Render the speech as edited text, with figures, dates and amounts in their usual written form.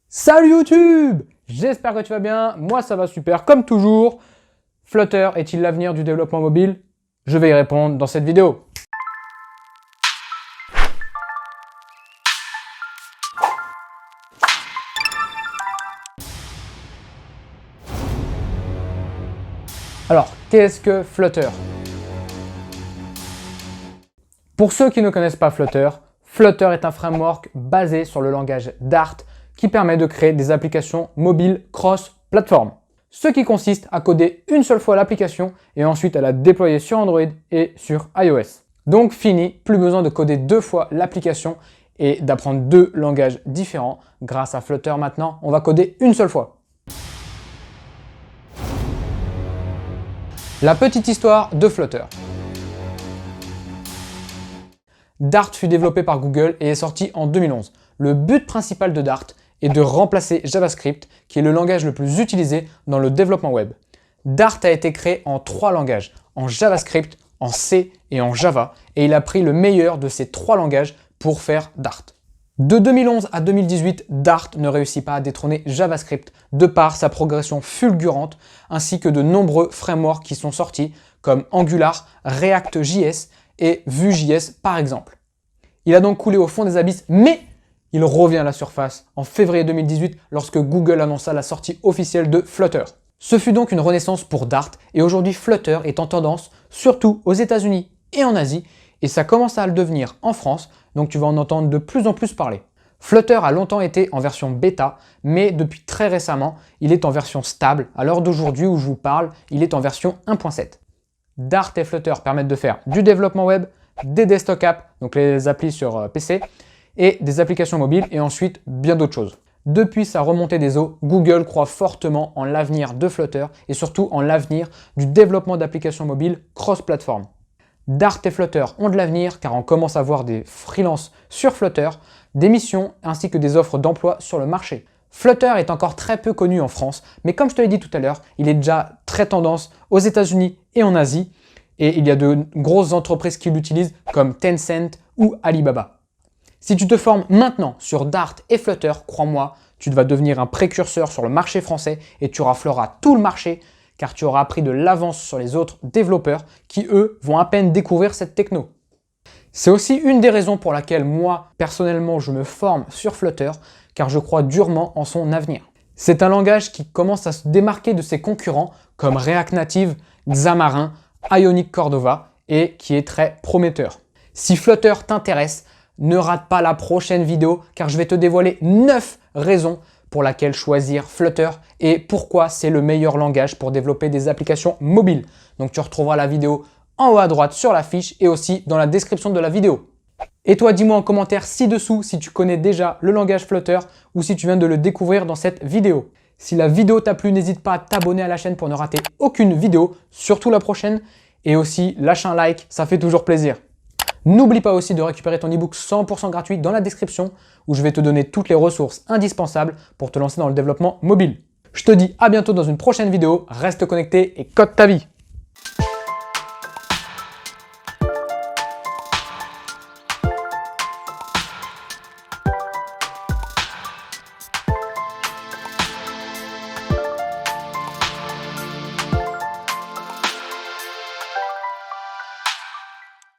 Salut YouTube! J'espère que tu vas bien, moi ça va super comme toujours. Flutter est-il l'avenir du développement mobile? Je vais y répondre dans cette vidéo. Alors, qu'est-ce que Flutter? Pour ceux qui ne connaissent pas Flutter, Flutter est un framework basé sur le langage Dart qui permet de créer des applications mobiles cross-platform. Ce qui consiste à coder une seule fois l'application et ensuite à la déployer sur Android et sur iOS. Donc fini, plus besoin de coder deux fois l'application et d'apprendre deux langages différents. Grâce à Flutter maintenant, on va coder une seule fois. La petite histoire de Flutter. Dart fut développé par Google et est sorti en 2011. Le but principal de Dart est de remplacer JavaScript, qui est le langage le plus utilisé dans le développement web. Dart a été créé en trois langages, en JavaScript, en C et en Java, et il a pris le meilleur de ces trois langages pour faire Dart. De 2011 à 2018, Dart ne réussit pas à détrôner JavaScript de par sa progression fulgurante ainsi que de nombreux frameworks qui sont sortis comme Angular, React.js et Vue.js par exemple. Il a donc coulé au fond des abysses, mais il revient à la surface en février 2018 lorsque Google annonça la sortie officielle de Flutter. Ce fut donc une renaissance pour Dart et aujourd'hui Flutter est en tendance surtout aux États-Unis et en Asie et ça commence à le devenir en France, donc tu vas en entendre de plus en plus parler. Flutter a longtemps été en version bêta, mais depuis très récemment, il est en version stable. À l'heure d'aujourd'hui où je vous parle, il est en version 1.7. Dart et Flutter permettent de faire du développement web, des desktop apps, donc les applis sur PC, et des applications mobiles et ensuite bien d'autres choses. Depuis sa remontée des eaux, Google croit fortement en l'avenir de Flutter et surtout en l'avenir du développement d'applications mobiles cross-platform. Dart et Flutter ont de l'avenir car on commence à voir des freelances sur Flutter, des missions ainsi que des offres d'emploi sur le marché. Flutter est encore très peu connu en France, mais comme je te l'ai dit tout à l'heure, il est déjà très tendance aux États-Unis et en Asie, et il y a de grosses entreprises qui l'utilisent comme Tencent ou Alibaba. Si tu te formes maintenant sur Dart et Flutter, crois-moi, tu vas devenir un précurseur sur le marché français et tu rafleras tout le marché car tu auras pris de l'avance sur les autres développeurs qui, eux, vont à peine découvrir cette techno. C'est aussi une des raisons pour laquelle moi, personnellement, je me forme sur Flutter car je crois durement en son avenir. C'est un langage qui commence à se démarquer de ses concurrents comme React Native, Xamarin, Ionic Cordova et qui est très prometteur. Si Flutter t'intéresse, ne rate pas la prochaine vidéo car je vais te dévoiler 9 raisons pour lesquelles choisir Flutter et pourquoi c'est le meilleur langage pour développer des applications mobiles. Donc tu retrouveras la vidéo en haut à droite sur la fiche et aussi dans la description de la vidéo. Et toi, dis-moi en commentaire ci-dessous si tu connais déjà le langage Flutter ou si tu viens de le découvrir dans cette vidéo. Si la vidéo t'a plu, n'hésite pas à t'abonner à la chaîne pour ne rater aucune vidéo, surtout la prochaine. Et aussi, lâche un like, ça fait toujours plaisir. N'oublie pas aussi de récupérer ton ebook 100% gratuit dans la description où je vais te donner toutes les ressources indispensables pour te lancer dans le développement mobile. Je te dis à bientôt dans une prochaine vidéo, reste connecté et code ta vie.